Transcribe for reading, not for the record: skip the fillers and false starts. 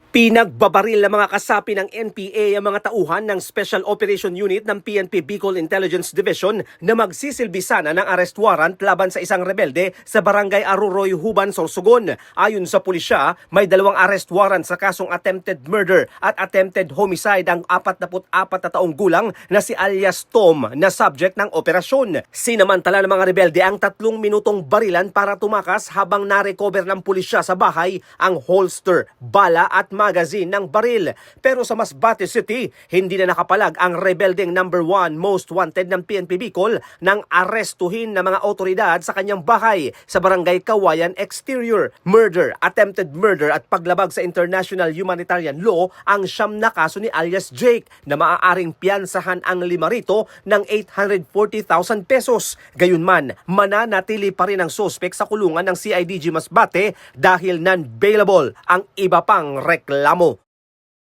Pinagbabaril ng mga kasapi ng NPA ang mga tauhan ng Special Operation Unit ng PNP Bicol Intelligence Division na magsisilbi sana ng arrest warrant laban sa isang rebelde sa Barangay Aruroy, Huban, Sorsogon. Ayon sa pulisya, may 2 arrest warrant sa kasong attempted murder at attempted homicide ang 44 na taong gulang na si alias Tom na subject ng operasyon. Sinamantala ng mga rebelde ang 3 minutong barilan para tumakas habang narecover ng pulisya sa bahay ang holster, bala at magazine ng baril. Pero sa Masbate City, hindi na nakapalag ang rebeldeng number 1 most wanted ng PNP Bicol nang arestuhin ng mga otoridad sa kanyang bahay sa Barangay Kawayan Exterior. Murder, attempted murder at paglabag sa international humanitarian law ang 9 na kaso ni alias Jake na maaaring piyansahan ang 5 rito ng 840,000 pesos. Gayunman, mananatili pa rin ang suspek sa kulungan ng CIDG Masbate dahil non-bailable ang iba pang reklamo.